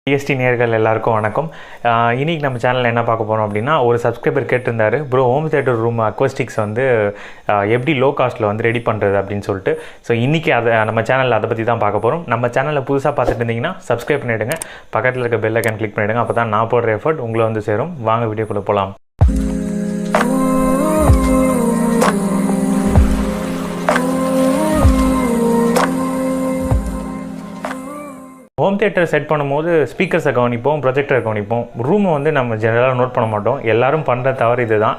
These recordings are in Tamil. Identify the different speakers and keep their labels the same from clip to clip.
Speaker 1: டிஎஸ்டி நேயர்கள் எல்லாருக்கும் வணக்கம். இன்றைக்கி நம்ம சேனலில் என்ன பார்க்க போகிறோம் அப்படின்னா, ஒரு சப்ஸ்கிரைபர் கேட்டிருந்தார், bro home theatre room acoustics வந்து எப்படி லோ காஸ்ட்டில் வந்து ரெடி பண்ணுறது அப்படின்னு சொல்லிட்டு. ஸோ இன்றைக்கி நம்ம சேனலில் அதை பற்றி தான் பார்க்க போகிறோம். நம்ம சேனலில் புதுசாக பார்த்துட்டு இருந்தீங்கன்னா சப்ஸ்கிரைப் பண்ணிவிடுங்க, பக்கத்தில் இருக்க பெல் ஐக்கான் கிளிக் பண்ணிவிடுங்க. அப்போ தான் நான் போடுற எஃபர்ட் உங்களை வந்து சேரும். வாங்க வீடியோக்குள்ளே போகலாம். ஹோம் தியேட்டர் செட் பண்ணும்போது ஸ்பீக்கர்ஸை கவனிப்போம், ப்ரொஜெக்டரை கவனிப்போம். ரூமை வந்து நம்ம ஜெனரலாக நோட் பண்ண மாட்டோம். எல்லோரும் பண்ணுற தவறு இது தான்.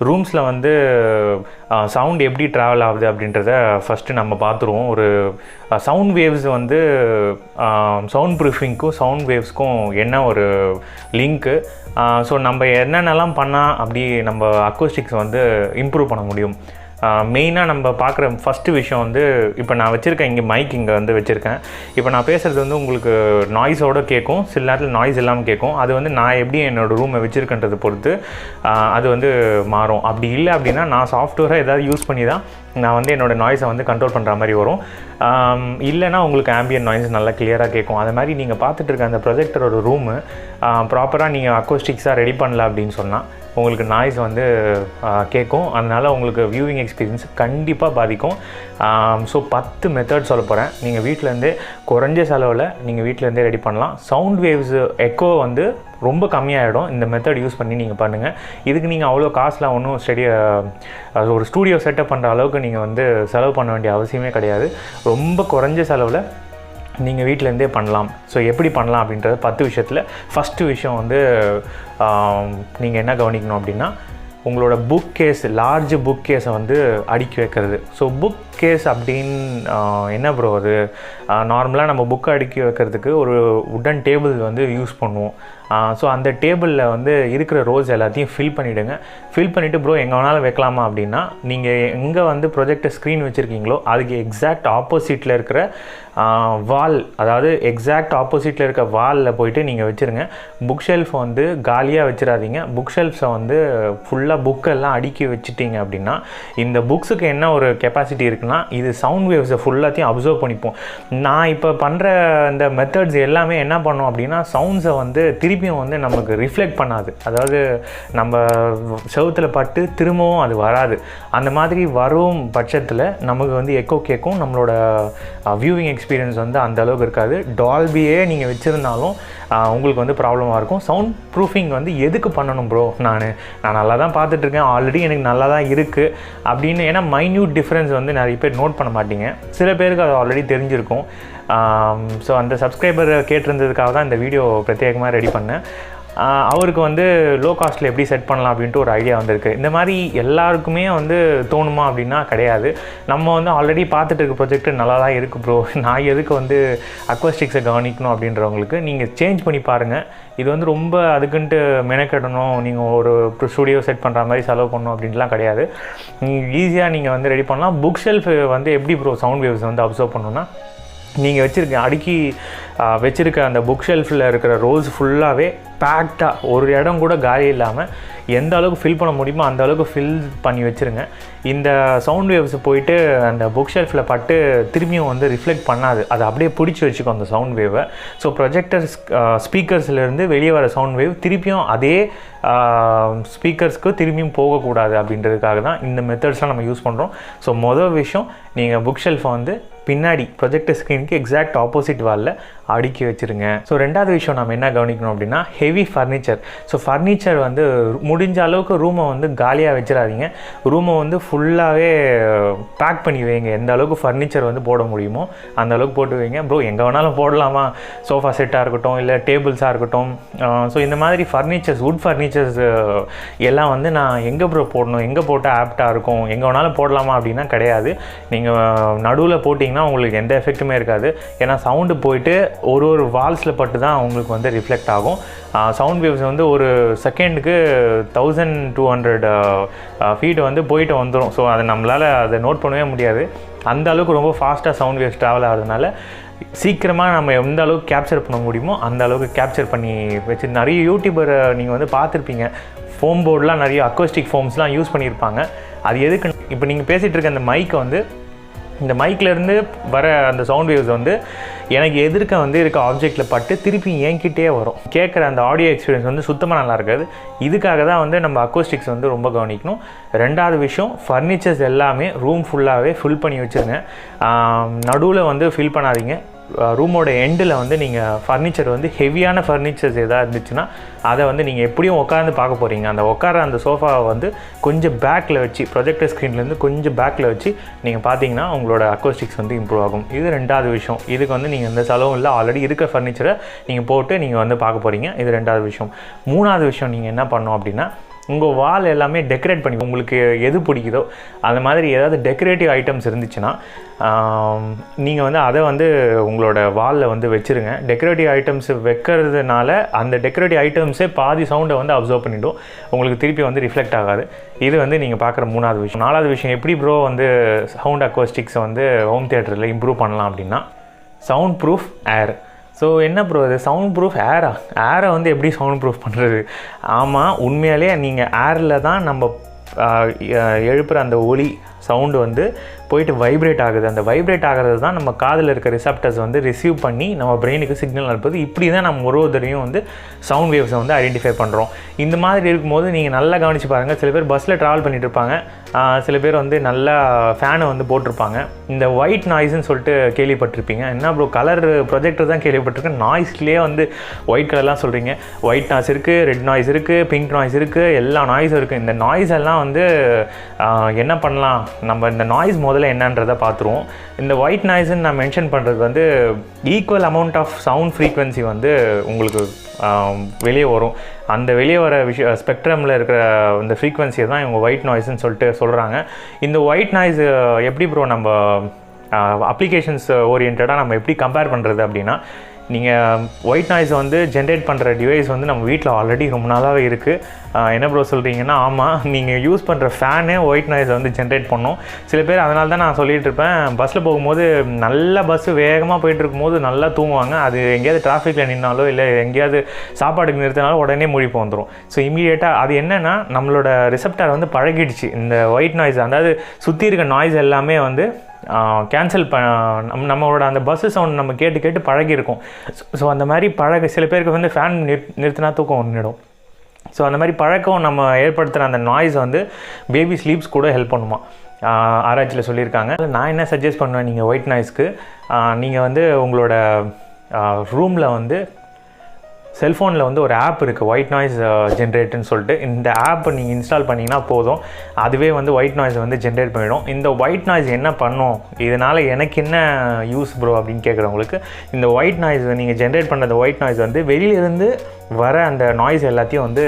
Speaker 1: ரூம்ஸில் வந்து சவுண்ட் எப்படி ட்ராவல் ஆகுது அப்படின்றத ஃபஸ்ட்டு நம்ம பார்த்துருவோம். ஒரு சவுண்ட் வேவ்ஸ் வந்து சவுண்ட் ப்ரூஃபிங்க்கும் சவுண்ட் வேவ்ஸ்க்கும் என்ன ஒரு லிங்க்கு. ஸோ நம்ம என்னென்னலாம் பண்ணால் அப்படி நம்ம அக்கோஸ்டிக்ஸ் வந்து இம்ப்ரூவ் பண்ண முடியும். மெயினாக நம்ம பார்க்குற ஃபஸ்ட்டு விஷயம் வந்து, இப்போ நான் வச்சுருக்கேன் இங்கே மைக் இங்கே வந்து வச்சுருக்கேன். இப்போ நான் பேசுகிறது வந்து உங்களுக்கு நாய்ஸோடு கேட்கும், சில நேரத்தில் நாய்ஸ் இல்லாமல் கேட்கும். அது வந்து நான் எப்படி என்னோடய ரூமை வச்சுருக்கன்றதை பொறுத்து அது வந்து மாறும். அப்படி இல்லை அப்படின்னா நான் சாஃப்ட்வேரை ஏதாவது யூஸ் பண்ணி தான் நான் வந்து என்னோடய நாய்ஸை வந்து கண்ட்ரோல் பண்ணுற மாதிரி வரும். இல்லைனா உங்களுக்கு ஆம்பியன்ட் நாய்ஸ் நல்லா கிளியராக கேட்கும். அது மாதிரி நீங்கள் பார்த்துட்டு இருக்க அந்த ப்ரொஜெக்டரோட ரூமு ப்ராப்பராக நீங்கள் அக்கோஸ்டிக்ஸாக ரெடி பண்ணல அப்படின்னு சொன்னால் உங்களுக்கு நாய்ஸ் வந்து கேட்கும். அதனால் உங்களுக்கு வியூவிங் எக்ஸ்பீரியன்ஸ் கண்டிப்பாக பாதிக்கும். ஸோ 10 மெத்தட் சொல்ல போகிறேன். நீங்கள் வீட்டிலேருந்தே குறைஞ்ச செலவில் நீங்கள் வீட்டிலேருந்தே ரெடி பண்ணலாம். சவுண்ட் வேவ்ஸ் எக்கோ வந்து ரொம்ப கம்மியாகிடும் இந்த மெத்தட் யூஸ் பண்ணி நீங்கள் பண்ணுங்கள். இதுக்கு நீங்கள் அவ்வளோ காசுலாம் ஒன்றும் ஒரு ஸ்டூடியோ செட்டப் பண்ணுற அளவுக்கு நீங்கள் வந்து செலவு பண்ண வேண்டிய அவசியமே கிடையாது. ரொம்ப குறைஞ்ச செலவில் நீங்கள் வீட்டிலேருந்தே பண்ணலாம். ஸோ எப்படி பண்ணலாம் அப்படின்றது 10 விஷயத்தில் ஃபஸ்ட்டு விஷயம் வந்து நீங்கள் என்ன கவனிக்கணும் அப்படின்னா, உங்களோட புக் கேஸ், லார்ஜ் புக் கேஸை வந்து அடுக்கி வைக்கிறது. ஸோ புக் கேஸ் அப்படின்னு என்ன ப்ரோ அது? நார்மலாக நம்ம புக்கை அடுக்கி வைக்கிறதுக்கு ஒரு உட்டன் டேபிள் வந்து யூஸ் பண்ணுவோம். ஸோ அந்த டேபிளில் வந்து இருக்கிற ரோஸ் எல்லாத்தையும் ஃபில் பண்ணிவிடுங்க. ஃபில் பண்ணிவிட்டு ப்ரோ எங்கே வேணாலும் வைக்கலாமா அப்படின்னா, நீங்கள் எங்கே வந்து ப்ரொஜெக்டர் ஸ்க்ரீன் வச்சுருக்கீங்களோ அதுக்கு எக்ஸாக்ட் ஆப்போசிட்டில் இருக்கிற வால், அதாவது எக்ஸாக்ட் ஆப்போசிட்டில் இருக்க வாலில் போயிட்டு நீங்கள் வச்சுருங்க. புக் ஷெல்ஃப் வந்து காலியாக வச்சிடாதீங்க. புக் ஷெல்ஃப்ஸை வந்து ஃபுல்லாக புக்கெல்லாம் அடுக்கி வச்சுட்டிங்க அப்படின்னா, இந்த புக்ஸுக்கு என்ன ஒரு கெப்பாசிட்டி இருக்குன்னா, இது சவுண்ட் வேவ்ஸை ஃபுல்லாத்தையும் அப்சர்வ் பண்ணிப்போம். நான் இப்போ பண்ணுற இந்த மெத்தட்ஸ் எல்லாமே என்ன பண்ணோம் அப்படின்னா, சவுண்ட்ஸை வந்து திருப்பியும் வந்து நமக்கு ரிஃப்ளெக்ட் பண்ணாது. அதாவது நம்ம செவுத்தில் பட்டு திரும்பவும் அது வராது. அந்த மாதிரி வரும் பட்சத்தில் நமக்கு வந்து எக்கோ கேட்கும். நம்மளோட வியூவிங் எக்ஸ்பீரியன்ஸ் வந்து அந்த அளவுக்கு இருக்காது. டால்பியே நீங்கள் வச்சுருந்தாலும் உங்களுக்கு வந்து ப்ராப்ளமாக இருக்கும். சவுண்ட் ப்ரூஃபிங் வந்து எதுக்கு பண்ணணும் ப்ரோ? நான் நல்லா தான் பார்த்துட்ருக்கேன், ஆல்ரெடி எனக்கு நல்லா தான் இருக்குது அப்படின்னு. ஏன்னா மைன்யூட் டிஃப்ரென்ஸ் வந்து நிறைய பேர் நோட் பண்ண மாட்டீங்க. சில பேருக்கு அது ஆல்ரெடி தெரிஞ்சிருக்கும். ஸோ அந்த சப்ஸ்கிரைபர் கேட்டிருந்ததுக்காக தான் இந்த வீடியோ பிரத்யேகமாக ரெடி பண்ணேன். அவருக்கு வந்து லோ காஸ்ட்டில் எப்படி செட் பண்ணலாம் அப்படின்ட்டு ஒரு ஐடியா வந்திருக்கு. இந்த மாதிரி எல்லாருக்குமே வந்து தோணுமா அப்படின்னா கிடையாது. நம்ம வந்து ஆல்ரெடி பார்த்துட்டு இருக்க ப்ரொஜெக்ட் நல்லா தான் இருக்குது ப்ரோ, நான் எதுக்கு வந்து அக்வஸ்டிக்ஸை கவனிக்கணும் அப்படின்றவங்களுக்கு நீங்கள் சேஞ்ச் பண்ணி பாருங்கள். இது வந்து ரொம்ப அதுக்குன்ட்டு மெனக்கெடணும், நீங்கள் ஒரு ஸ்டூடியோ செட் பண்ணுற மாதிரி செலவு பண்ணணும் அப்படின்ட்டுலாம் கிடையாது. ஈஸியாக நீங்கள் வந்து ரெடி பண்ணலாம். புக் ஷெல்ஃப் வந்து எப்படி ப்ரோ சவுண்ட் வேவ்ஸ் வந்து அப்சர்வ் பண்ணணுன்னா, நீங்கள் அடுக்கி வச்சுருக்க அந்த புக் ஷெல்ஃபில் இருக்கிற ரோஸ் ஃபுல்லாகவே பேக்டாக, ஒரு இடம் கூட காலி இல்லாமல் எந்த அளவுக்கு ஃபில் பண்ண முடியுமோ அந்த அளவுக்கு ஃபில் பண்ணி வச்சுருங்க. இந்த சவுண்ட் வேவ்ஸ் போயிட்டு அந்த புக் ஷெல்ஃபில் பட்டு திரும்பியும் வந்து ரிஃப்ளெக்ட் பண்ணாது. அதை அப்படியே பிடிச்சி வச்சுக்கும் அந்த சவுண்ட் வேவை. ஸோ ப்ரொஜெக்டர் ஸ்பீக்கர்ஸ்லேருந்து வெளியே வர சவுண்ட் வேவ் திருப்பியும் அதே ஸ்பீக்கர்ஸ்க்கு திரும்பியும் போகக்கூடாது அப்படின்றதுக்காக தான் இந்த மெத்தட்ஸ்லாம் நம்ம யூஸ் பண்ணுறோம். ஸோ மொதல் விஷயம், நீங்கள் புக் ஷெல்ஃபை வந்து பின்னாடி ப்ரொஜெக்டர் ஸ்க்ரீனுக்கு எக்ஸாக்ட் ஆப்போசிட் வாலில் அடுக்கி வச்சுருங்க. ஸோ ரெண்டாவது விஷயம் நம்ம என்ன கவனிக்கணும் அப்படின்னா, ஹெவி ஃபர்னிச்சர். ஸோ ஃபர்னிச்சர் வந்து முடிஞ்ச அளவுக்கு ரூமை வந்து காலியாக வச்சிடாதீங்க. ரூமை வந்து ஃபுல்லாகவே பேக் பண்ணி வைங்க. எந்த அளவுக்கு ஃபர்னிச்சர் வந்து போட முடியுமோ அந்த அளவுக்கு போட்டு வைங்க. ப்ரோ எங்கே வேணாலும் போடலாமா? சோஃபா செட்டாக இருக்கட்டும், இல்லை டேபிள்ஸாக இருக்கட்டும். ஸோ இந்த மாதிரி ஃபர்னிச்சர்ஸ், வுட் ஃபர்னிச்சர்ஸ் எல்லாம் வந்து நான் எங்கே ப்ரோ போடணும், எங்கே போட்டால் ஆப்டாக இருக்கும், எங்கே வேணாலும் போடலாமா அப்படின்னா கிடையாது. நீங்கள் நடுவில் போட்டிங்கன்னா உங்களுக்கு எந்த எஃபெக்ட்டுமே இருக்காது. ஏன்னா சவுண்டு போயிட்டு ஒரு வால்ஸில் பட்டு தான் உங்களுக்கு வந்து ரிஃப்ளெக்ட் ஆகும். சவுண்ட் வேவ்ஸ் வந்து ஒரு செகண்டுக்கு 1200 ஃபீட் வந்து போயிட்டு வந்துடும். ஸோ அதை நம்மளால் அதை நோட் பண்ணவே முடியாது. அந்த அளவுக்கு ரொம்ப ஃபாஸ்ட்டாக சவுண்ட் வேவ்ஸ் ட்ராவல் ஆகிறதுனால சீக்கிரமாக நம்ம எந்த அளவுக்கு கேப்சர் பண்ண முடியுமோ அந்த அளவுக்கு கேப்சர் பண்ணி வச்சு, நிறைய யூடியூபரை நீங்கள் வந்து பார்த்துருப்பீங்க, ஃபோம் போர்டெலாம் நிறைய அக்கோஸ்டிக் ஃபோம்ஸ்லாம் யூஸ் பண்ணியிருப்பாங்க. அது எதுக்கு? இப்போ நீங்கள் பேசிகிட்டு இருக்க அந்த மைக்கை வந்து இந்த மைக்லேருந்து வர அந்த சவுண்ட் வேவ்ஸ் வந்து எனக்கு எதிர்க்க வந்து இருக்க ஆப்ஜெக்டில் பட்டு திருப்பி என்கிட்டே வரும். கேட்குற அந்த ஆடியோ எக்ஸ்பீரியன்ஸ் வந்து சுத்தமாக நல்லா இருக்காது. இதுக்காக தான் வந்து நம்ம அக்கோஸ்டிக்ஸ் வந்து ரொம்ப கவனிக்கணும். ரெண்டாவது விஷயம், ஃபர்னிச்சர்ஸ் எல்லாமே ரூம் ஃபுல்லாகவே ஃபில் பண்ணி வச்சுருங்க. நடுவில் வந்து ஃபில் பண்ணாதீங்க. ரூமோட எண்டில் வந்து நீங்கள் ஃபர்னிச்சர் வந்து ஹெவியான ஃபர்னிச்சர்ஸ் எதாவது இருந்துச்சுன்னா அதை வந்து நீங்கள் எப்படியும் உட்காந்து பார்க்க போகிறீங்க. அந்த உட்கார அந்த சோஃபாவை வந்து கொஞ்சம் பேக்கில் வச்சு, ப்ரொஜெக்டர் ஸ்க்ரீன்லேருந்து கொஞ்சம் பேக்கில் வச்சு நீங்கள் பார்த்தீங்கன்னா உங்களோட அக்கோஸ்டிக்ஸ் வந்து இம்ப்ரூவ் ஆகும். இது ரெண்டாவது விஷயம். இதுக்கு வந்து நீங்கள் எந்த செலவும் இல்லை, ஆல்ரெடி இருக்க ஃபர்னிச்சரை நீங்கள் போட்டு நீங்கள் வந்து பார்க்க போகிறீங்க. இது ரெண்டாவது விஷயம். மூணாவது விஷயம், நீங்கள் என்ன பண்ணணும் அப்படின்னா, உங்கள் வால் எல்லாமே டெக்கரேட் பண்ணி, உங்களுக்கு எது பிடிக்குதோ அந்த மாதிரி ஏதாவது டெக்கரேட்டிவ் ஐட்டம்ஸ் இருந்துச்சுன்னா நீங்கள் வந்து அதை வந்து உங்களோட வாலில் வந்து வச்சுருங்க. டெக்கரேட்டிவ் ஐட்டம்ஸ் வைக்கிறதுனால அந்த டெக்கரேட்டிவ் ஐட்டம்ஸே பாதி சவுண்டை வந்து அப்சர்வ் பண்ணிவிடும், உங்களுக்கு திருப்பி வந்து ரிஃப்ளெக்ட் ஆகாது. இது வந்து நீங்கள் பார்க்குற மூணாவது விஷயம். நாலாவது விஷயம், எப்படி ப்ரோ வந்து சவுண்ட் அக்கோஸ்டிக்ஸை வந்து ஹோம் தியேட்டரில் இம்ப்ரூவ் பண்ணலாம் அப்படின்னா, சவுண்ட் ப்ரூஃப் ஏர். ஸோ என்ன ப்ரோ இது சவுண்ட் ப்ரூஃப் ஏரை வந்து எப்படி சவுண்ட் ப்ரூஃப் பண்ணுறது? ஆமாம், உண்மையாலே நீங்கள் ஏரில் தான் நம்ம எழுப்புகிற அந்த ஒலி சவுண்டு வந்து போயிட்டு வைப்ரேட் ஆகுது. அந்த வைப்ரேட் ஆகிறது தான் நம்ம காதில் இருக்க ரிசப்டர்ஸ் வந்து ரிசீவ் பண்ணி நம்ம பிரெயினுக்கு சிக்னல் அனுப்புது. இப்படி தான் நம்ம ஒரு ஒருத்தரையும் வந்து சவுண்ட் வேவ்ஸை வந்து ஐடென்டிஃபை பண்ணுறோம். இந்த மாதிரி இருக்கும்போது நீங்கள் நல்லா கவனித்து பாருங்கள். சில பேர் பஸ்ஸில் ட்ராவல் பண்ணிகிட்டு இருப்பாங்க, சில பேர் வந்து நல்லா ஃபேனை வந்து போட்டிருப்பாங்க. இந்த ஒயிட் நாய்ஸ்ன்னு சொல்லிட்டு கேள்விப்பட்டிருப்பீங்க. என்ன ப்ரோ கலர் ப்ரொஜெக்டர் தான் கேள்விப்பட்டிருக்கேன், நாய்ஸ்லேயே வந்து ஒயிட் கலர்லாம் சொல்கிறீங்க. ஒயிட் நாய்ஸ் இருக்குது, ரெட் நாய்ஸ் இருக்குது, பிங்க் நாய்ஸ் இருக்குது, எல்லா நாய்ஸும் இருக்குது. இந்த நாய்ஸ் எல்லாம் வந்து என்ன பண்ணலாம், நம்ம இந்த நாய்ஸ் முதல்ல என்னன்றதை பார்த்துருவோம். இந்த ஒயிட் நாய்ஸ்ன்னு நான் மென்ஷன் பண்ணுறது வந்து equal amount of sound frequency வந்து உங்களுக்கு வெளியே வரும். அந்த வெளியே வர ஸ்பெக்ட்ரமில் இருக்கிற இந்த ஃப்ரீக்வன்சியை தான் இவங்க ஒயிட் நாய்ஸ்ன்னு சொல்லிட்டு சொல்கிறாங்க. இந்த ஒயிட் நாய்ஸ் எப்படி ப்ரோ நம்ம அப்ளிகேஷன்ஸ் ஓரியன்டாக நம்ம எப்படி கம்பேர் பண்ணுறது அப்படின்னா, நீங்கள் ஒயிட் நாய்ஸ் வந்து ஜென்ரேட் பண்ணுற டிவைஸ் வந்து நம்ம வீட்டில் ஆல்ரெடி ரொம்ப நாளாகவே இருக்குது. என்ன ப்ரோ சொல்கிறீங்கன்னா, ஆமாம், நீங்கள் யூஸ் பண்ணுற ஃபேனே ஒயிட் நாய்ஸை வந்து ஜென்ரேட் பண்ணும். சில பேர் அதனால தான் நான் சொல்லிகிட்டு இருப்பேன், பஸ்ஸில் போகும்போது நல்ல பஸ்ஸு வேகமாக போயிட்டு இருக்கும்போது நல்லா தூங்குவாங்க. அது எங்கேயாவது டிராஃபிக்கில் நின்னாலோ இல்லை எங்கேயாவது சாப்பாடுக்கு நிறுத்தினாலும் உடனே முழிப்பு வந்துடும். ஸோ இமீடியட்டாக அது என்னென்னா, நம்மளோட ரிசப்டார் வந்து பழகிடுச்சு இந்த ஒயிட் நாய்ஸ், அதாவது சுற்றி இருக்க நாய்ஸ் எல்லாமே வந்து கேன்சல் நம்மளோட அந்த பஸ்ஸு சவுண்ட் நம்ம கேட்டு கேட்டு பழகிருக்கும். ஸோ அந்த மாதிரி சில பேருக்கு வந்து ஃபேன் நிறுத்தினா தூக்கம் வந்துடும். ஸோ அந்த மாதிரி பழக்கம் நம்ம ஏற்படுத்துகிற அந்த நாய்ஸ் வந்து பேபி ஸ்லீப்ஸ் கூட ஹெல்ப் பண்ணுமா, ஆராய்ச்சியில் சொல்லியிருக்காங்க. நான் என்ன சஜஸ்ட் பண்ணுவேன், நீங்கள் ஒயிட் நாய்ஸ்க்கு நீங்கள் வந்து உங்களோட ரூமில் வந்து செல்ஃபோனில் வந்து ஒரு ஆப் இருக்குது, ஒயிட் நாய்ஸ் ஜென்ரேட்டுன்னு சொல்லிட்டு. இந்த ஆப்பை நீங்கள் இன்ஸ்டால் பண்ணிங்கன்னா போதும், அதுவே வந்து ஒயிட் நாய்ஸை வந்து ஜென்ரேட் பண்ணிவிடும். இந்த ஒயிட் நாய்ஸ் என்ன பண்ணும், இதனால் எனக்கு என்ன யூஸ் ப்ரோ அப்படின்னு கேட்குறவங்களுக்கு, இந்த ஒயிட் நாய்ஸ் நீங்கள் ஜென்ரேட் பண்ணுற ஒயிட் நாய்ஸ் வந்து வெளியிலேருந்து வர அந்த நாய்ஸ் எல்லாத்தையும் வந்து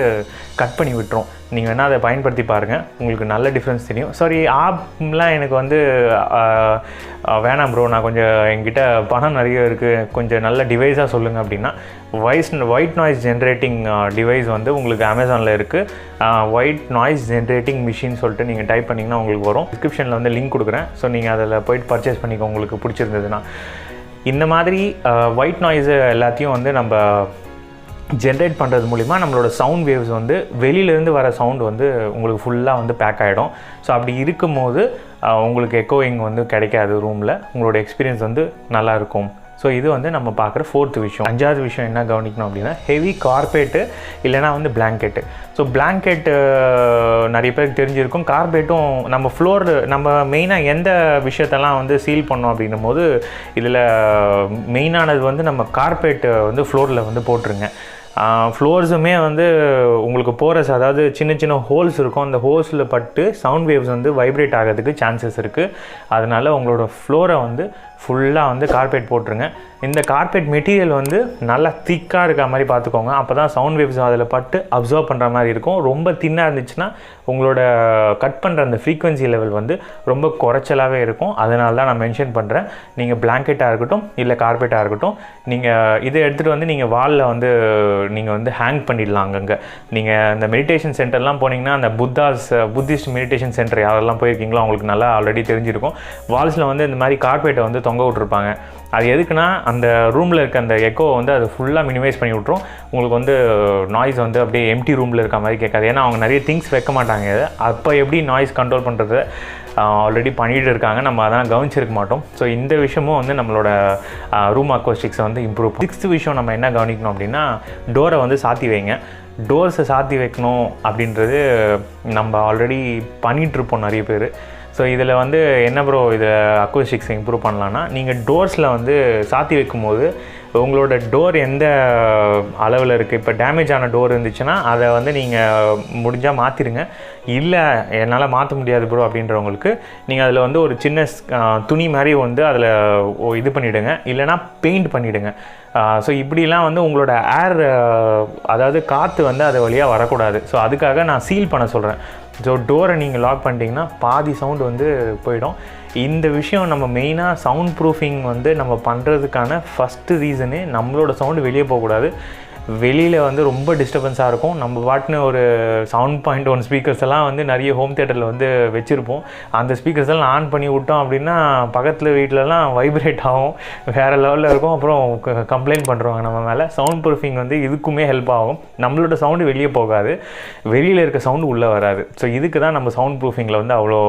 Speaker 1: கட் பண்ணி விட்டுரும். நீங்கள் வேணால் அதை பயன்படுத்தி பாருங்கள், உங்களுக்கு நல்ல டிஃப்ரென்ஸ் தெரியும். சாரி, ஆப்லாம் எனக்கு வந்து வேணாம் ப்ரோ, நான் கொஞ்சம் என்கிட்ட பணம் நிறைய இருக்குது, கொஞ்சம் நல்ல டிவைஸாக சொல்லுங்கள் அப்படின்னா, ஒயிட் நாய்ஸ் ஜென்ரேட்டிங் டிவைஸ் வந்து உங்களுக்கு அமேசானில் இருக்குது. ஒயிட் நாய்ஸ் ஜென்ரேட்டிங் மிஷின் சொல்லிட்டு நீங்கள் டைப் பண்ணிங்கன்னா உங்களுக்கு வரும். டிஸ்கிரிப்ஷனில் வந்து லிங்க் கொடுக்குறேன். ஸோ நீங்கள் அதில் போய்ட்டு பர்ச்சேஸ் பண்ணிக்கோ உங்களுக்கு பிடிச்சிருந்ததுன்னா. இந்த மாதிரி ஒயிட் நாய்ஸு எல்லாத்தையும் வந்து நம்ம ஜென்ரேட் பண்ணுறது மூலிமா நம்மளோட சவுண்ட் வேவ்ஸ் வந்து வெளியிலேருந்து வர சவுண்ட் வந்து உங்களுக்கு ஃபுல்லாக வந்து பேக் ஆகிடும். ஸோ அப்படி இருக்கும்போது உங்களுக்கு எக்கோயிங் வந்து கிடைக்காது ரூமில், உங்களோட எக்ஸ்பீரியன்ஸ் வந்து நல்லாயிருக்கும். ஸோ இது வந்து நம்ம பார்க்குற ஃபோர்த்து விஷயம். அஞ்சாவது விஷயம் என்ன கவனிக்கணும் அப்படின்னா, ஹெவி கார்பெட்டு இல்லைனா வந்து பிளாங்கெட்டு. ஸோ பிளாங்கெட்டு நிறைய பேருக்கு தெரிஞ்சிருக்கும். கார்பெட்டும் நம்ம ஃப்ளோர், நம்ம மெயினாக எந்த விஷயத்தெல்லாம் வந்து சீல் பண்ணோம் அப்படின்னும் போது இதில் மெயினானது வந்து நம்ம கார்பெட்டு வந்து ஃப்ளோரில் வந்து போட்டுருங்க. ஃப்ளோர்ஸுமே வந்து உங்களுக்கு போரஸ், அதாவது சின்ன சின்ன ஹோல்ஸ் இருக்கும், அந்த ஹோல்ஸில் பட்டு சவுண்ட் வேவ்ஸ் வந்து வைப்ரேட் ஆகிறதுக்கு சான்சஸ் இருக்குது. அதனால் உங்களோட ஃப்ளோரை வந்து ஃபுல்லாக வந்து கார்பெட் போட்டுருங்க. இந்த கார்பெட் மெட்டீரியல் வந்து நல்லா திக்காக இருக்க மாதிரி பார்த்துக்கோங்க, அப்போ தான் சவுண்ட் வேவ்ஸ் அதில் பட்டு அப்சர்வ் பண்ணுற மாதிரி இருக்கும். ரொம்ப தின்னாக இருந்துச்சுன்னா உங்களோட கட் பண்ணுற அந்த ஃப்ரீக்வன்சி லெவல் வந்து ரொம்ப குறைச்சலாகவே இருக்கும். அதனால தான் நான் மென்ஷன் பண்ணுறேன். நீங்கள் பிளாங்கெட்டாக இருக்கட்டும் இல்லை கார்பெட்டாக இருக்கட்டும், நீங்கள் இதை எடுத்துகிட்டு வந்து நீங்கள் வாலில் வந்து நீங்கள் வந்து ஹேங் பண்ணிடலாம். அங்கங்கே நீங்கள் இந்த மெடிடேஷன் சென்டர்லாம் போனீங்கன்னா, அந்த புத்திஸ்ட் மெடிடேஷன் சென்டர் யாரெல்லாம் போயிருக்கீங்களோ அவங்களுக்கு நல்லா ஆல்ரெடி தெரிஞ்சிருக்கும். வால்ஸில் வந்து இந்த மாதிரி கார்பெட்டை வந்து தொங்க விட்ருப்பாங்க. அது எதுக்குன்னா, அந்த ரூமில் இருக்க அந்த எக்கோவை வந்து அது ஃபுல்லாக மினிமைஸ் பண்ணி விட்ரும். உங்களுக்கு வந்து நாய்ஸ் வந்து அப்படியே எம்டி ரூமில் இருக்க மாதிரி கேட்காது. ஏன்னா அவங்க நிறைய திங்ஸ் வைக்க மாட்டாங்க. அப்போ எப்படி நாய்ஸ் கண்ட்ரோல் பண்ணுறது ஆல்ரெடி பண்ணிகிட்டு இருக்காங்க, நம்ம அதான் கவனிச்சிருக்க மாட்டோம். ஸோ இந்த விஷயமும் வந்து நம்மளோட ரூம் அக்கோஸ்டிக்ஸை வந்து இம்ப்ரூவ். 6th விஷயம் நம்ம என்ன கவனிக்கணும் அப்படின்னா, டோரை வந்து சாத்தி வைங்க. டோர்ஸை சாத்தி வைக்கணும் அப்படின்றது நம்ம ஆல்ரெடி பண்ணிகிட்ருப்போம் நிறைய பேர். ஸோ இதில் வந்து என்ன ப்ரோ இதை அக்கோஸ்டிக்ஸை இம்ப்ரூவ் பண்ணலான்னா, நீங்கள் டோர்ஸில் வந்து சாத்தி வைக்கும்போது உங்களோட டோர் எந்த அளவில் இருக்குது, இப்போ டேமேஜ் ஆன டோர் இருந்துச்சுன்னா அதை வந்து நீங்கள் முடிஞ்சால் மாற்றிடுங்க. இல்லை என்னால் மாற்ற முடியாது ப்ரோ அப்படின்றவங்களுக்கு நீங்கள் அதில் வந்து ஒரு சின்ன துணி மாதிரி வந்து அதில் இது பண்ணிவிடுங்க, இல்லைனா பெயிண்ட் பண்ணிவிடுங்க. ஸோ இப்படிலாம் வந்து உங்களோட ஏர், அதாவது காற்று வந்து அது வழியாக வரக்கூடாது. ஸோ அதுக்காக நான் சீல் பண்ண சொல்கிறேன். ஸோ டோரை நீங்கள் லாக் பண்ணிட்டீங்கன்னா பாதி சவுண்டு வந்து போயிடும். இந்த விஷயம் நம்ம மெயினாக சவுண்ட் ப்ரூஃபிங் வந்து நம்ம பண்ணுறதுக்கான ஃபஸ்ட்டு ரீசனே நம்மளோட சவுண்டு வெளியே போகக்கூடாது. வெளியில் வந்து ரொம்ப டிஸ்டர்பன்ஸாக இருக்கும். நம்ம பாட்டுன்னு ஒரு 7.1 ஸ்பீக்கர்ஸ் எல்லாம் வந்து நிறைய ஹோம் தியேட்டரில் வந்து வச்சுருப்போம். அந்த ஸ்பீக்கர்ஸ் எல்லாம் ஆன் பண்ணி விட்டோம் அப்படின்னா பக்கத்தில் வீட்டிலலாம் வைப்ரேட் ஆகும், வேறு லெவலில் இருக்கும். அப்புறம் கம்ப்ளைண்ட் பண்ணுறாங்க நம்ம மேலே. சவுண்ட் ப்ரூஃபிங் வந்து இதுக்குமே ஹெல்ப் ஆகும். நம்மளோட சவுண்டு வெளியே போகாது, வெளியில் இருக்க சவுண்டு உள்ளே வராது. ஸோ இதுக்கு தான் நம்ம சவுண்ட் ப்ரூஃபிங்கில் வந்து அவ்வளோ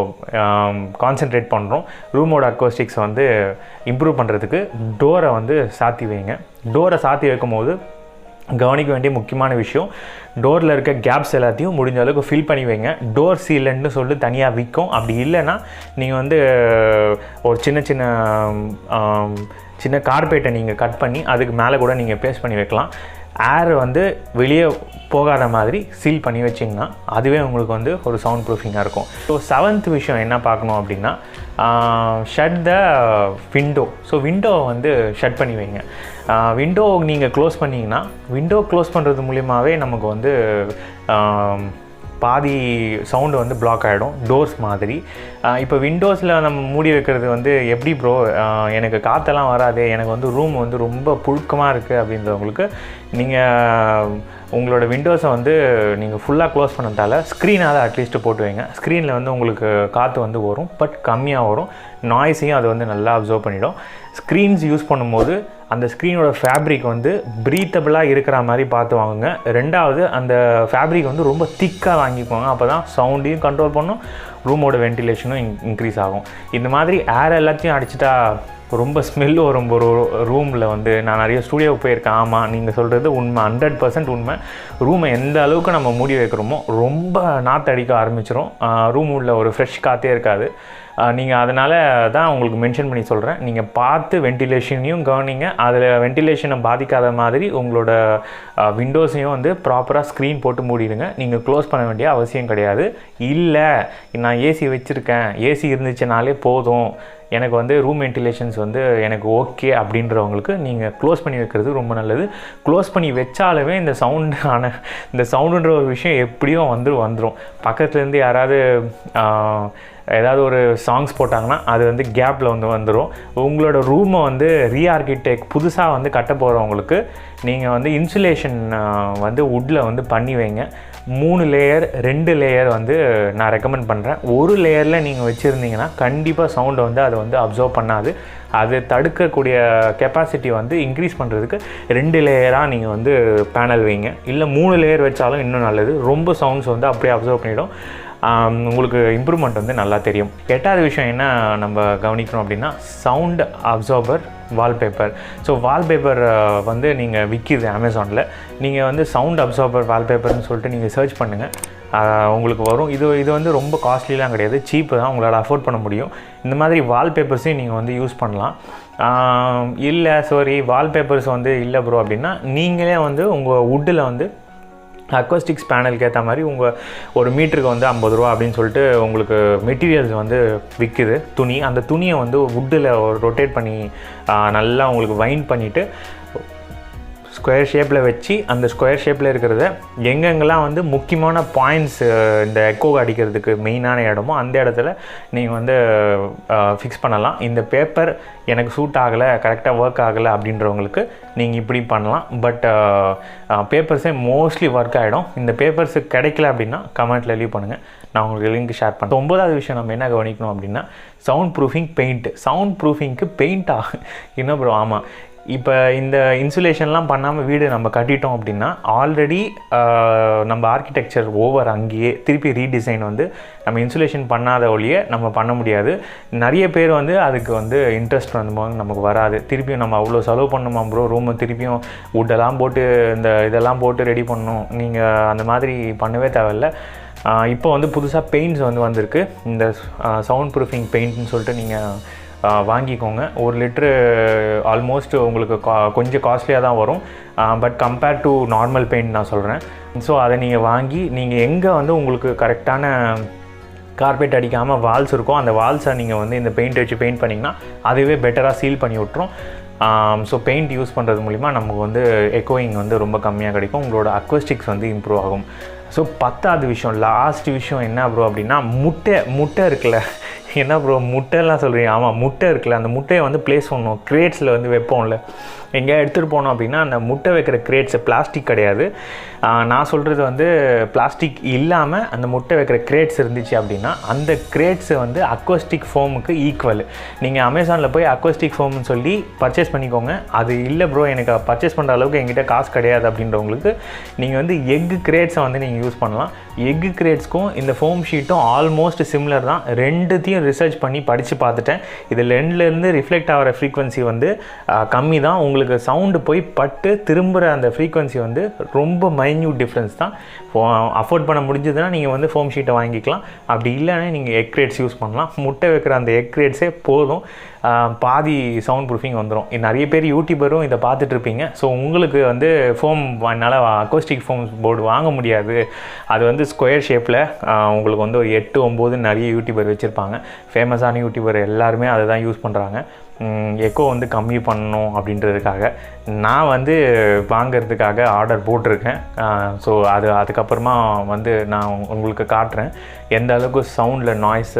Speaker 1: கான்சென்ட்ரேட் பண்ணுறோம். ரூமோட அக்கோஸ்டிக்ஸ் வந்து இம்ப்ரூவ் பண்ணுறதுக்கு டோரை வந்து சாத்தி வைங்க. டோரை சாத்தி வைக்கும் போது கவனிக்க வேண்டிய முக்கியமான விஷயம், டோரில் இருக்க கேப்ஸ் எல்லாத்தையும் முடிஞ்ச அளவுக்கு ஃபில் பண்ணி வைங்க. டோர் சீலண்ட்னு சொல்லிட்டு தனியாக விற்கும். அப்படி இல்லைன்னா நீங்கள் வந்து ஒரு சின்ன கார்பெட்டை நீங்கள் கட் பண்ணி அதுக்கு மேலே கூட நீங்கள் பேஸ்ட் பண்ணி வைக்கலாம். ஏர் வந்து வெளியே போகாத மாதிரி சீல் பண்ணி வச்சிங்கன்னா அதுவே உங்களுக்கு வந்து ஒரு சவுண்ட் ப்ரூஃபிங்காக இருக்கும். ஸோ 7th விஷயம் என்ன பார்க்கணும் அப்படின்னா, ஷட் த விண்டோ. ஸோ விண்டோவை வந்து ஷட் பண்ணி வைங்க. விண்டோ நீங்கள் க்ளோஸ் பண்ணிங்கன்னா, விண்டோ க்ளோஸ் பண்ணுறது மூலியமாகவே நமக்கு வந்து பாதி சவுண்டு வந்து பிளாக் ஆகிடும், டோர்ஸ் மாதிரி. இப்போ விண்டோஸில் நம்ம மூடி வைக்கிறது வந்து எப்படி ப்ரோ, எனக்கு காற்றெல்லாம் வராது, எனக்கு வந்து ரூம் வந்து ரொம்ப புழுக்கமாக இருக்குது அப்படின்றவங்களுக்கு நீங்கள் உங்களோட விண்டோஸை வந்து நீங்கள் ஃபுல்லாக க்ளோஸ் பண்ணதால் ஸ்க்ரீனாக அட்லீஸ்ட்டு போட்டு வைங்க. ஸ்க்ரீனில் வந்து உங்களுக்கு காற்று வந்து வரும், பட் கம்மியாக வரும். நாய்ஸையும் அது வந்து நல்லா அப்சர்வ் பண்ணிவிடும். ஸ்க்ரீன்ஸ் யூஸ் பண்ணும்போது அந்த ஸ்க்ரீனோட ஃபேப்ரிக் வந்து ப்ரீத்தபிளாக இருக்கிற மாதிரி பார்த்து வாங்குங்க. ரெண்டாவது, அந்த ஃபேப்ரிக் வந்து ரொம்ப திக்காக வாங்கிக்குவாங்க. அப்போ தான் சவுண்டையும் கண்ட்ரோல் பண்ணும், ரூமோட வென்டிலேஷனும் இன்க்ரீஸ் ஆகும். இந்த மாதிரி ஏர் எல்லாத்தையும் அடிச்சிட்டா ரொம்ப ஸ்மெல் வரும். ஒரு ரூமில் வந்து நான் நிறைய ஸ்டூடியோவுக்கு போயிருக்கேன். ஆமாம், நீங்கள் சொல்கிறது உண்மை, 100% உண்மை. ரூமை எந்த அளவுக்கு நம்ம மூடி வைக்கிறோமோ ரொம்ப நாற்று அடிக்க ஆரம்பிச்சிடும். ரூம் உள்ள ஒரு ஃப்ரெஷ் காற்றே இருக்காது. நீங்கள் அதனால தான் உங்களுக்கு மென்ஷன் பண்ணி சொல்கிறேன், நீங்கள் பார்த்து வென்டிலேஷனையும் கவனிங்க. அதில் வென்டிலேஷனை பாதிக்காத மாதிரி உங்களோட விண்டோஸையும் வந்து ப்ராப்பராக ஸ்க்ரீன் போட்டு மூடிடுங்க. நீங்கள் க்ளோஸ் பண்ண வேண்டிய அவசியம் கிடையாது. இல்லை நான் ஏசி வச்சுருக்கேன், ஏசி இருந்துச்சுனாலே போதும், எனக்கு வந்து ரூம் வென்டிலேஷன்ஸ் வந்து எனக்கு ஓகே அப்படின்றவங்களுக்கு நீங்கள் க்ளோஸ் பண்ணி வைக்கிறது ரொம்ப நல்லது. க்ளோஸ் பண்ணி வச்சாலுமே இந்த சவுண்டுன்ற ஒரு விஷயம் எப்படியும் வந்துடும். பக்கத்துலேருந்து யாராவது ஏதாவது ஒரு சாங்ஸ் போட்டாங்கன்னா அது வந்து கேப்பில் வந்துடும். உங்களோட ரூமை வந்து ரீஆர்கிடெக்ட் புதுசாக வந்து கட்ட போகிறவங்களுக்கு நீங்கள் வந்து இன்சுலேஷன் வந்து வுட்டில் வந்து பண்ணி வைங்க. 3 லேயர் 2 லேயர் வந்து நான் ரெக்கமெண்ட் பண்ணுறேன். ஒரு லேயரில் நீங்கள் வச்சுருந்தீங்கன்னா கண்டிப்பாக சவுண்டை வந்து அதை வந்து அப்சர்வ் பண்ணாது. அது தடுக்கக்கூடிய கெப்பாசிட்டி வந்து இன்க்ரீஸ் பண்ணுறதுக்கு 2 லேயராக நீங்கள் வந்து பேனல் வைங்க. இல்லை 3 லேயர் வச்சாலும் இன்னும் நல்லது. ரொம்ப சவுண்ட்ஸ் வந்து அப்படியே அப்சர்வ் பண்ணிவிடும். உங்களுக்கு இம்ப்ரூவ்மெண்ட் வந்து நல்லா தெரியும். 8வது விஷயம் என்ன நம்ம கவனிக்கணும் அப்படின்னா, sound absorber wallpaper. So wallpaper வந்து நீங்கள் விற்கிது அமேசானில். நீங்கள் வந்து சவுண்ட் அப்சார்பர் வால்பேப்பர்னு சொல்லிட்டு நீங்கள் சர்ச் பண்ணுங்கள், உங்களுக்கு வரும். இது வந்து ரொம்ப காஸ்ட்லிலாம் கிடையாது, சீப்பு தான், உங்களால் அஃபோர்ட் பண்ண முடியும். இந்த மாதிரி வால்பேப்பர்ஸையும் நீங்கள் வந்து யூஸ் பண்ணலாம். இல்லை வால்பேப்பர்ஸ் வந்து இல்லை ப்ரோ அப்படின்னா, நீங்களே வந்து உங்கள் வுட்டில் வந்து அக்வாஸ்டிக்ஸ் பேனலுக்கு ஏற்ற மாதிரி உங்கள் ஒரு மீட்டருக்கு வந்து 50 ரூபா அப்படின்னு சொல்லிட்டு உங்களுக்கு மெட்டீரியல்ஸ் வந்து விற்குது, துணி. அந்த துணியை வந்து வுட்டில் ரொட்டேட் பண்ணி நல்லா உங்களுக்கு வைண்ட் பண்ணிவிட்டு ஸ்கொயர் ஷேப்பில் வச்சு, அந்த ஸ்கொயர் ஷேப்பில் இருக்கிறத எங்கெங்கெல்லாம் வந்து முக்கியமான பாயிண்ட்ஸ் இந்த எக்கோ அடிக்கிறதுக்கு மெயினான இடமோ அந்த இடத்துல நீங்கள் வந்து ஃபிக்ஸ் பண்ணலாம். இந்த பேப்பர் எனக்கு சூட் ஆகலை, கரெக்டாக ஒர்க் ஆகலை அப்படின்றவங்களுக்கு நீங்கள் இப்படி பண்ணலாம். பட் பேப்பர்ஸே மோஸ்ட்லி ஒர்க் ஆகிடும். இந்த பேப்பர்ஸு கிடைக்கல அப்படின்னா கமெண்ட்டில் லீவ் பண்ணுங்கள், நான் உங்களுக்கு லிங்க் ஷேர் பண்ணுறேன். 9வது விஷயம் நம்ம என்ன கவனிக்கணும் அப்படின்னா, சவுண்ட் ப்ரூஃபிங் பெயிண்ட். சவுண்ட் ப்ரூஃபிங்க்கு பெயிண்டா என்ன ப்ரோ? ஆமாம், இப்போ இந்த இன்சுலேஷன்லாம் பண்ணாமல் வீடு நம்ம கட்டிட்டோம் அப்படின்னா ஆல்ரெடி நம்ம ஆர்கிடெக்சர் ஓவர் அங்கேயே திருப்பி ரீடிசைன் வந்து நம்ம இன்சுலேஷன் பண்ணாத ஒழிய நம்ம பண்ண முடியாது. நிறைய பேர் வந்து அதுக்கு வந்து இன்ட்ரெஸ்ட் வந்து நமக்கு வராது. திருப்பியும் நம்ம அவ்வளோ செலவு பண்ணுமா ப்ரோ, ரூமை திருப்பியும் வுட்டெல்லாம் போட்டு இந்த இதெல்லாம் போட்டு ரெடி பண்ணணும், நீங்கள் அந்த மாதிரி பண்ணவே தேவையில்லை. இப்போ வந்து புதுசாக பெயிண்ட்ஸ் வந்து வந்திருக்கு. இந்த சவுண்ட் ப்ரூஃபிங் பெயிண்ட்னு சொல்லிட்டு நீங்கள் வாங்கிக்கோங்க. 1 லிட்ரு ஆல்மோஸ்ட் உங்களுக்கு கொஞ்சம் காஸ்ட்லியாக தான் வரும். But compared to normal paint நான் சொல்கிறேன். ஸோ அதை நீங்கள் வாங்கி நீங்கள் எங்கே வந்து உங்களுக்கு கரெக்டான கார்பெட் அடிக்காமல் வால்ஸ் இருக்கும் அந்த வால்ஸை நீங்கள் வந்து இந்த பெயிண்ட் வச்சு பெயிண்ட் பண்ணிங்கன்னா அதுவே பெட்டராக சீல் பண்ணி விட்டுரும். ஸோ பெயிண்ட் யூஸ் பண்ணுறது மூலிமா நமக்கு வந்து எக்கோயிங் வந்து ரொம்ப கம்மியாக கிடைக்கும். உங்களோட அக்வஸ்டிக்ஸ் வந்து இம்ப்ரூவ் ஆகும். ஸோ 10வது விஷயம், லாஸ்ட் விஷயம் என்ன ப்ரோ அப்படின்னா முட்டை இருக்குல்ல. என்ன ப்ரோ முட்டைலாம் சொல்கிறீங்க? ஆமாம், முட்டை இருக்குல்ல, அந்த முட்டையை வந்து ப்ளேஸ் பண்ணணும். கிரேட்ஸில் வந்து வைப்போம்ல, எங்கேயா எடுத்துகிட்டு போனோம் அப்படின்னா அந்த முட்டை வைக்கிற கிரேட்ஸு பிளாஸ்டிக் கிடையாது. நான் சொல்கிறது வந்து பிளாஸ்டிக் இல்லாமல் அந்த முட்டை வைக்கிற கிரேட்ஸ் இருந்துச்சு அப்படின்னா அந்த கிரேட்ஸு வந்து அக்வஸ்டிக் ஃபோமுக்கு ஈக்குவல். நீங்கள் அமேசானில் போய் அக்வஸ்டிக் ஃபோம்னு சொல்லி பர்ச்சேஸ் பண்ணிக்கோங்க. அது இல்லை ப்ரோ எனக்கு பர்ச்சேஸ் பண்ணுற அளவுக்கு என்கிட்ட காசு கிடையாது அப்படின்றவங்களுக்கு நீங்கள் வந்து எக்கு கிரேட்ஸை வந்து நீங்கள் யூஸ் பண்ணலாம். எக்கு கிரேட்ஸ்க்கும் இந்த ஃபோம் ஷீட்டும் ஆல்மோஸ்ட் சிமிலர் தான். ரெண்டுத்தையும் ரிசர்ச் பண்ணி படித்து பார்த்துட்டேன். இது ரெண்டுலேருந்து ரிஃப்ளெக்ட் ஆகிற ஃப்ரீக்வன்சி வந்து கம்மி தான். உங்களுக்கு சவுண்டு போய் பட்டு திரும்புகிற அந்த ஃப்ரீக்வன்சி வந்து ரொம்ப மைன்யூட் டிஃப்ரென்ஸ் தான். அஃபோர்ட் பண்ண முடிஞ்சதுன்னா நீங்கள் வந்து ஃபோம் ஷீட்டை வாங்கிக்கலாம். அப்படி இல்லைன்னா நீங்கள் எக் கிரேட்ஸ் யூஸ் பண்ணலாம். முட்டை வைக்கிற அந்த எக் கிரேட்ஸே போதும், பாதி சவுண்ட் ப்ரூஃபிங் வந்துடும். நிறைய பேர் யூடியூபரும் இதை பார்த்துட்ருப்பீங்க. ஸோ உங்களுக்கு வந்து ஃபோம் என்னால் அக்கோஸ்டிக் ஃபோம் போர்டு வாங்க முடியாது, அது வந்து ஸ்கொயர் ஷேப்பில் உங்களுக்கு வந்து ஒரு 8-9 நிறைய யூடியூபர் வச்சுருப்பாங்க. ஃபேமஸான யூடியூபர் எல்லாருமே அதை தான் யூஸ் பண்ணுறாங்க. எக்கோ வந்து கம்மி பண்ணணும் அப்படின்றதுக்காக நான் வந்து வாங்கிறதுக்காக ஆர்டர் போட்டிருக்கேன். ஸோ அதுக்கப்புறமா வந்து நான் உங்களுக்கு காட்டுறேன் எந்த அளவுக்கு சவுண்டில் நாய்ஸ்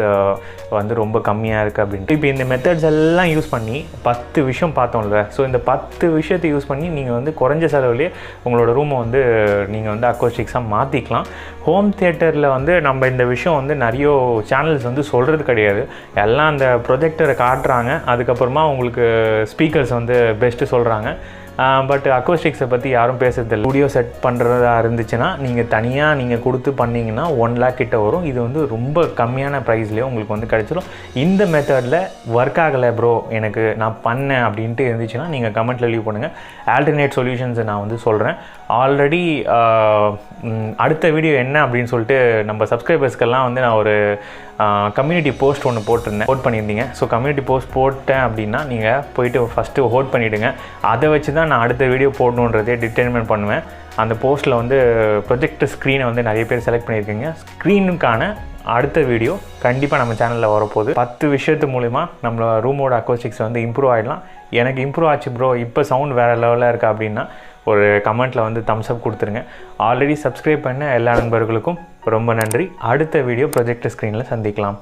Speaker 1: வந்து ரொம்ப கம்மியாக இருக்குது அப்படின்ட்டு. இப்போ இந்த மெத்தட்ஸ் எல்லாம் யூஸ் பண்ணி 10 விஷயம் பார்த்தோம்ல. ஸோ இந்த 10 விஷயத்தை யூஸ் பண்ணி நீங்கள் வந்து குறைஞ்ச செலவுலேயே உங்களோட ரூமை வந்து நீங்கள் வந்து அக்கோஸ்டிக்ஸாக மாற்றிக்கலாம். ஹோம் தியேட்டரில் வந்து நம்ம இந்த விஷயம் வந்து நிறைய சேனல்ஸ் வந்து சொல்கிறது கிடையாது. எல்லாம் அந்த ப்ரொஜெக்டரை காட்டுறாங்க, அதுக்கப்புறமா உங்களுக்கு ஸ்பீக்கர்ஸ் வந்து பெஸ்ட்டு சொல்கிறாங்க. பட் அக்கோஸ்டிக்ஸை பற்றி யாரும் பேசுறதில்லை. ஸ்டுடியோ செட் பண்ணுறதா இருந்துச்சுன்னா நீங்கள் தனியாக நீங்கள் கொடுத்து பண்ணிங்கன்னா 1 lakh கிட்ட வரும். இது வந்து ரொம்ப கம்மியான ப்ரைஸ்லேயே உங்களுக்கு வந்து கிடச்சிடும். இந்த மெத்தடில் ஒர்க் ஆகலை ப்ரோ எனக்கு நான் பண்ணேன் அப்படின்ட்டு இருந்துச்சுன்னா நீங்கள் கமெண்ட்டில் லீவ் பண்ணுங்கள். ஆல்டர்னேட் சொல்யூஷன்ஸை நான் வந்து சொல்கிறேன். ஆல்ரெடி அடுத்த வீடியோ என்ன அப்படின்னு சொல்லிட்டு நம்ம சப்ஸ்கிரைபர்ஸ்க்கெல்லாம் வந்து நான் ஒரு கம்யூனிட்டி போஸ்ட் ஒன்று போட்டிருந்தேன், ஹோட் பண்ணியிருந்தீங்க. ஸோ கம்யூனிட்டி போஸ்ட் போட்டேன் அப்படின்னா நீங்கள் போயிட்டு ஃபஸ்ட்டு ஹோட் பண்ணிவிடுங்க. அதை வச்சு தான் நான் அடுத்த வீடியோ போடணுன்றதே டிட்டர்மின் பண்ணுவேன். அந்த போஸ்ட்டில் வந்து ப்ரொஜெக்டர் ஸ்க்ரீனை வந்து நிறைய பேர் செலக்ட் பண்ணியிருக்கீங்க. ஸ்க்ரீனுக்கான அடுத்த வீடியோ கண்டிப்பாக நம்ம சேனலில் வரப்போகுது. 10 விஷயத்து மூலிமா நம்ம ரூமோட அக்கோஸ்டிக்ஸ் வந்து இம்ப்ரூவ் ஆகிடலாம். எனக்கு இம்ப்ரூவ் ஆச்சு ப்ரோ, இப்போ சவுண்ட் வேறு லெவலில் இருக்கா அப்படின்னா ஒரு கமெண்ட்டில் வந்து தம்ஸ் அப் கொடுத்துருங்க. ஆல்ரெடி சப்ஸ்கிரைப் பண்ண எல்லா நண்பர்களுக்கும் ரொம்ப நன்றி. அடுத்த வீடியோ ப்ரொஜெக்டர் ஸ்க்ரீனில் சந்திக்கலாம்.